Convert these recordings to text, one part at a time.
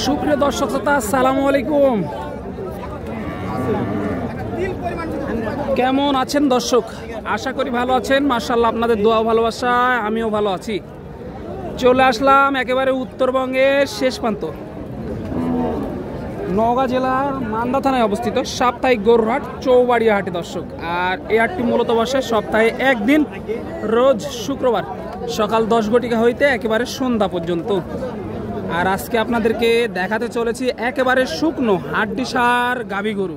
সুপ্রিয় দর্শক শ্রোতা, আসসালামু আলাইকুম। কেমন আছেন দর্শক? আশা করি ভালো আছেন। মাশাআল্লাহ, আপনাদের দোয়া ভালোবাসায় আমিও ভালো আছি। চলে আসলাম একেবারে উত্তরবঙ্গের শেষ প্রান্ত, নওগাঁ জেলার মান্দা থানায় অবস্থিত সাপ্তাহিক গরুর হাট চৌবাড়িয়া হাটে দর্শক। আর এই হাটটি মূলত বসে সপ্তাহে একদিন, রোজ শুক্রবার সকাল 10 ঘটিকা হইতে একেবারে সন্ধ্যা পর্যন্ত। আর আজকে আপনাদেরকে দেখাতে চলেছি একেবারে শুকনো হাড্ডিসার গাভী গরু।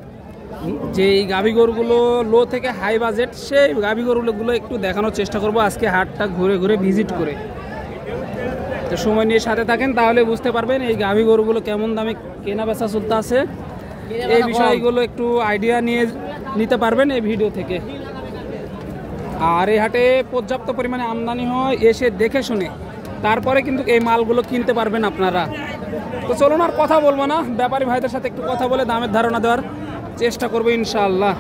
যেই গাভী গরুগুলো লো থেকে হাই বাজেট, সেই গাভী গরুগুলো একটু দেখানোর চেষ্টা করব আজকে হাটটা ঘুরে ঘুরে ভিজিট করে। তো সময় নিয়ে সাথে থাকেন, তাহলে বুঝতে পারবেন এই গাভী গরুগুলো কেমন দামে কেনা বেচা চলতে আছে। এই বিষয়গুলো একটু আইডিয়া নিয়ে নিতে পারবেন এই ভিডিও থেকে। আর এই হাটে পর্যাপ্ত পরিমাণে আমদানি হয়, এসে দেখে শুনে তারপরে কিন্তু এই মালগুলো কিনতে পারবেন আপনারা। তো চলুন আর কথা বলবো না, ব্যাপারী ভাইদের সাথে একটু কথা বলে দামের ধারণা দেওয়ার চেষ্টা করবো ইনশাআল্লাহ।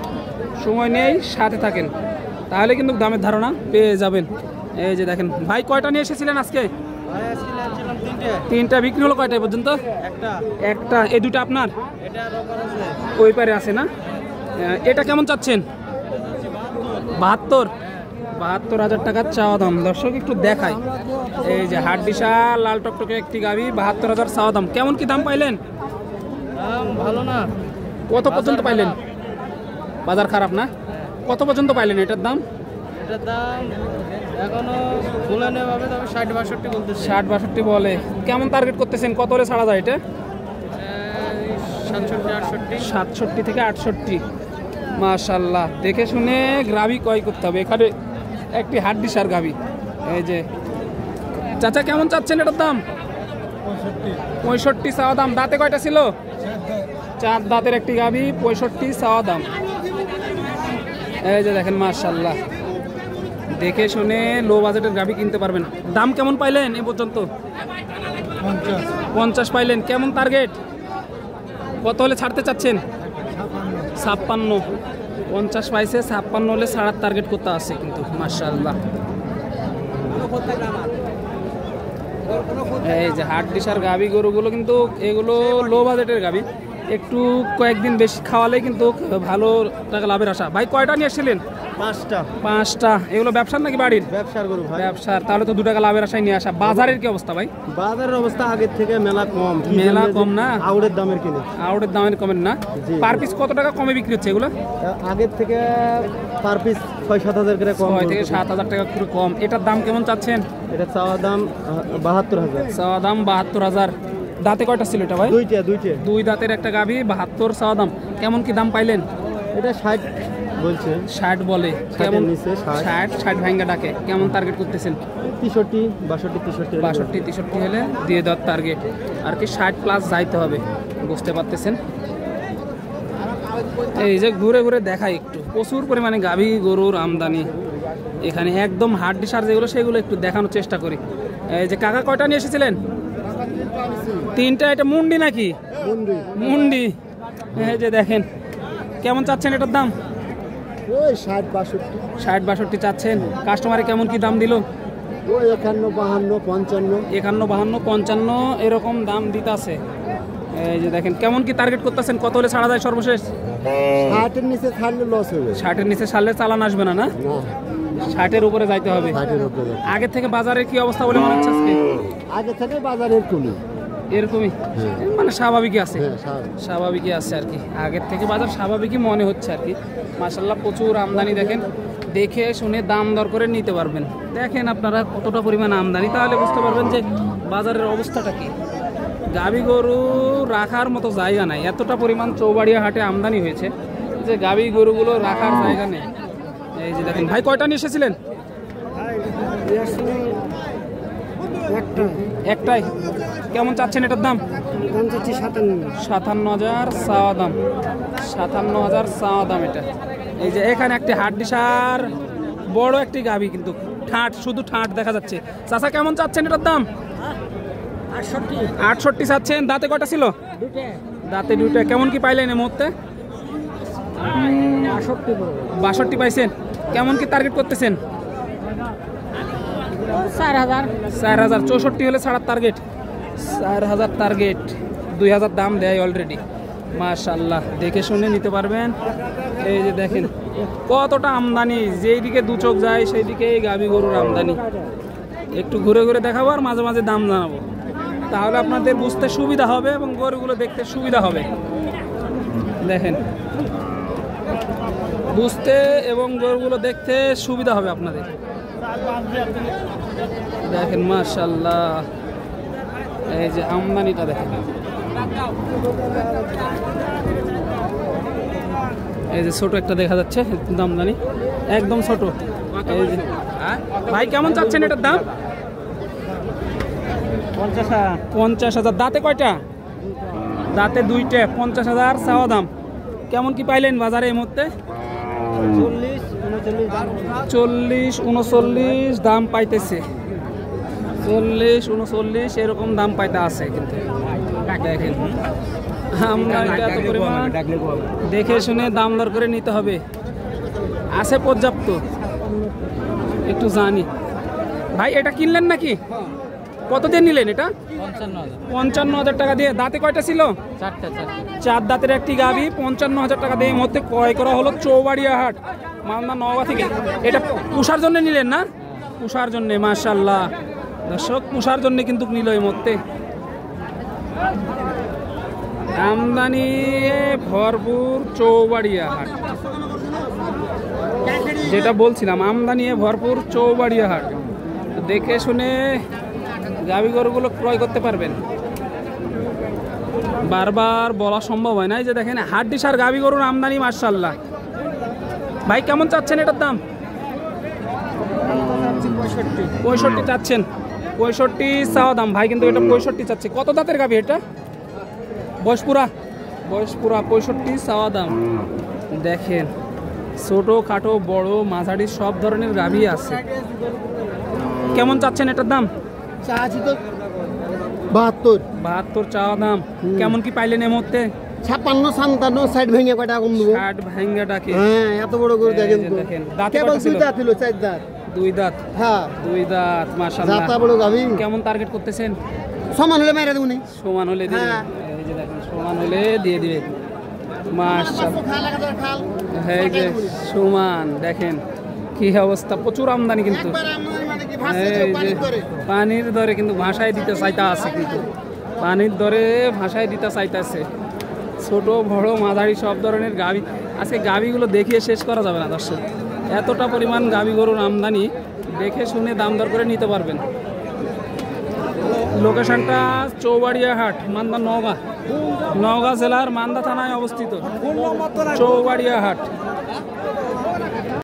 সময় নেই, সাথে থাকেন, তাহলে কিন্তু দামের ধারণা পেয়ে যাবেন। এই যে দেখেন ভাই, কয়টা নিয়ে এসেছিলেন আজকে? তিনটা। বিক্রি হলো কয়টা পর্যন্ত? একটা। এই দুটো আপনার? ওই পারে আছে না? এটা কেমন চাচ্ছেন? 72,000 টাকার চাওয়া দাম দর্শক। একটু দেখাই, এই যে হাড্ডিসার লাল টকটকে একটি গাভী, 72,000 চাওয়া দাম। কেমন কি দাম পাইলেন? ভালো না। কত পর্যন্ত পাইলেন? বাজার খারাপ না? কত পর্যন্ত পাইলেন এটার দাম? এটার দাম এখনো বলে নেওয়া হবে, তবে 60-62 বলতেছে। 60-62 বলে। কেমন টার্গেট করতেছেন? কত হলে ছাড়া যায় এটা? 67 থেকে 68। মাশাআল্লাহ, দেখে শুনে গাভী ক্রয় করতে হবে। এখানে একটি হাড্ডিসার গাভী। এই যে চাচা, কেমন চাচ্ছেন এটার দাম? 65 চাওয়া দাম। দাঁতে কয়টা ছিল? 4 দাঁতের একটি গাভী, 65 চাওয়া দাম। এই যে দেখেন, মাশাআল্লাহ, দেখে শুনে লো বাজেটের গাভী কিনতে পারবেন। দাম কেমন পাইলেন এ পর্যন্ত? 50 পাইলেন। কেমন টার্গেট? কত হলে ছাড়তে চাচ্ছেন? 56। 50 পাইছে, 56 হলে ছাড়ার টার্গেট করতে আছে কিন্তু। মাশাআল্লাহ, এই যে হাড্ডিসার গাভী গরুগুলো কিন্তু এগুলো লো বাজেটের গাভী, একটু কয়েকদিন বেশি খাওয়ালে কিন্তু ভালো টাকা লাভের আশা। ভাই কয়টা নিয়ে এসেছিলেন? 5টা। এগুলো ব্যবসার নাকি বাড়ির? ব্যবসার গরু ভাই। ব্যবসার। তাহলে তো 2 টাকা লাভের আশায় নিয়ে আসা। বাজারের কি অবস্থা ভাই? বাজারের অবস্থা আগের থেকে মেলা কম। মেলা কম না? আউটের দামের কিনে। আউটের দামের কমেন না? পার পিস কত টাকা কমে বিক্রি হচ্ছে এগুলো? আগের থেকে পার পিস 6-7 হাজার করে কম। 6 থেকে 7,000 টাকা পুরো কম। এটার দাম কেমন চাচ্ছেন? এটা চাওয়া দাম 72,000। চাওয়া দাম 72,000। দাঁতে কয়টা ছিল এটা ভাই? দুইটা। 2 দাঁতের একটা গাভী, 72 চাওয়া দাম। কেমন কি দাম পাইলেন? এটা 60 বলছে। 60 বলে। কেমন? 60 ভাঙ্গা ডাকে। কেমন টার্গেট করতেছেন? 63, 62, 63 হলে দিয়ে দেওয়ার টার্গেট। আর কি 60 প্লাস যাইতে হবে, বুঝতে পারতেছেন। এই যে ঘুরে ঘুরে দেখাই একটু, প্রচুর পরিমাণে গাভী গরুর আমদানি এখানে। একদম হাড্ডিসার যেগুলো সেগুলো একটু দেখানোর চেষ্টা করি। এই যে কাকা, কয়টা নিয়ে এসেছিলেন? 3টা। এটা মুন্ডি নাকি? মুন্ডি। এই যে দেখেন, কেমন চাচ্ছেন এটার দাম? 60-62 চাচ্ছেন। কাস্টমারে কেমন কি দাম দিল? 51-52-55 এরকম দাম দিতে আছে। এই যে দেখেন, কেমন কি টার্গেট করতেছেন? কত হলে ছাড়া যায় সর্বশেষ? 60-এর নিচে ছাড়লে লস হবে। 60-এর নিচে ছাড়লে চালান আসবে না? 60-এর উপরে যাইতে হবে। আগের থেকে বাজারের কি অবস্থা বলে মনে হচ্ছে আজকে? আগে থেকে বাজারের এরকমই, মানে স্বাভাবিকই আছে। স্বাভাবিকই আছে আর কি। আগের থেকে বাজার স্বাভাবিকই মনে হচ্ছে আর কি। মাশাআল্লাহ, প্রচুর আমদানি। দেখেন, দেখে শুনে দাম দর করে নিতে পারবেন। দেখেন আপনারা কতটা পরিমাণ আমদানি, তাহলে বুঝতে পারবেন যে বাজারের অবস্থাটা কি। গাভী গরু রাখার মতো জায়গা নাই, এতটা পরিমাণ চৌবাড়িয়া হাটে আমদানি হয়েছে যে গাভী গরুগুলো রাখার জায়গা নেই। এই যে দেখেন ভাই, কয়টা নিয়ে এসেছিলেন? একটাই। কেমন চাচ্ছেন এটার দাম? 57,000 চাওয়া দাম। 57,000 চাওয়া দাম এটা। এই যে এখানে একটি হাড্ডিসার বড় একটি গাভী, কিন্তু ঠাট, শুধু ঠাট দেখা যাচ্ছে। চাচা, কেমন চাচ্ছেন এটার দাম? 68 চাচ্ছেন। দাঁতে কয়টা ছিল? দাঁতে 2টা। কেমন কি পাইলেন এই মুহূর্তে? 62 পাইছেন। কেমন কি টার্গেট করতেছেন? 4,000। 4,000। 64 হলে ছাড়ার টার্গেট। 4,000 টার্গেট। 2000 দাম দেয় অলরেডি। মাশাআল্লাহ, দেখে শুনে নিতে পারবেন। এই যে দেখেন কতটা আমদানি, যেইদিকে দু চোখ যায় সেই দিকে গাভী গরুর আমদানি। একটু ঘুরে ঘুরে দেখাবো আর মাঝে মাঝে দাম জানাবো, তাহলে আপনাদের বুঝতে সুবিধা হবে এবং গরুগুলো দেখতে সুবিধা হবে। দেখেন, বুঝতে এবং গরুগুলো দেখতে সুবিধা হবে আপনাদের। দেখেন মাশাআল্লাহ, এই যে আমদানিটা দেখেন, এই যে ছোট একটা দেখা যাচ্ছে আমদানি, একদম ছোট। এই যে ভাই কেমন চাচ্ছেন এটার দাম? 50,000। দাঁতে কয়টা? দাঁতে 2টে। 50,000 চাওয়া দাম। কেমন কি পাইলেন বাজারে এই মুহূর্তে? 40-39 দাম পাইতেছে। 40-39 এরকম দাম পাইতে আছে। কিন্তু দেখেন আমদানিটা এত পরিমাণ, দেখে শুনে দাম দর করে নিতে হবে। আছে পর্যাপ্ত, একটু জানি। ভাই এটা কিনলেন নাকি? কত দিয়ে নিলেন এটা? 55,000 টাকা দিয়ে। দাঁতে কয়টা ছিল? 4 দাঁতের একটি গাভী 55,000 টাকা দিয়ে এই মুহূর্তে ক্রয় করা হলো চৌবাড়িয়া হাট, মালদা নওগাঁ থেকে। এটা পুষার জন্য নিলেন না? পুষার জন্য। মাশাআল্লাহ দর্শক, পুষার জন্য কিন্তু নিল এই মুহূর্তে। আমদানি ভরপুর চৌবাড়িয়া হাট, যেটা বলছিলাম, আমদানি ভরপুর চৌবাড়িয়া হাট। দেখে শুনে গাভী গরুগুলো ক্রয় করতে পারবেন। বারবার বলা সম্ভব হয় না। এই যে দেখেন হাড্ডিসার গাভী গরুর আমদানি মাশাআল্লাহ। ভাই কেমন চাচ্ছেন এটার দাম? 65 চাচ্ছেন। 65 চাওয়া দাম ভাই, কিন্তু এটা 65 চাচ্ছে। কত দাঁতের গাভী এটা? বয়সপুরা। 65 চাওয়া দাম। দেখেন ছোট খাটো বড় মাঝারি সব ধরনের গাভী আছে। কেমন চাচ্ছেন এটার দাম? 72 চাওয়া দাম। কেমন কি পাইলেন এই মুহূর্তে? 56-57 60 ভেঙে কয়টা কম দেবো? 60 ভেঙে ডাকে। হ্যাঁ, এত বড় গরু দেখেন তো। দেখেন দাঁতে কেবল 2 দাঁত ছিল, 4 দাঁত। 2 দাঁত। হ্যাঁ 2 দাঁত। মাশাআল্লাহ, জাতা বড় গাভী। কেমন টার্গেট করতেছেন? সমান হলে মেরে দেবো নি। সমান হলে দিয়ে দিবেন। এই যে দেখেন সমান হলে দিয়ে দিবেন। মাশাআল্লাহ, এই যে সমান। দেখেন কি অবস্থা, প্রচুর আমদানি কিন্তু। এই যে পানির দরে কিন্তু ভাষায় দিতে চাইতা আছে, কিন্তু পানির দরে ভাষায় দিতে চাইতেছে। ছোট বড় মাঝারি সব ধরনের গাভী আজকে। গাভীগুলো দেখিয়ে শেষ করা যাবে না দর্শক, এতটা পরিমাণ গাভী গরুর আমদানি। দেখে শুনে দাম দর করে নিতে পারবেন। লোকেশনটা চৌবাড়িয়া হাট, মালদা নওগাঁ জেলার মালদা থানায় অবস্থিত চৌবাড়িয়া হাট।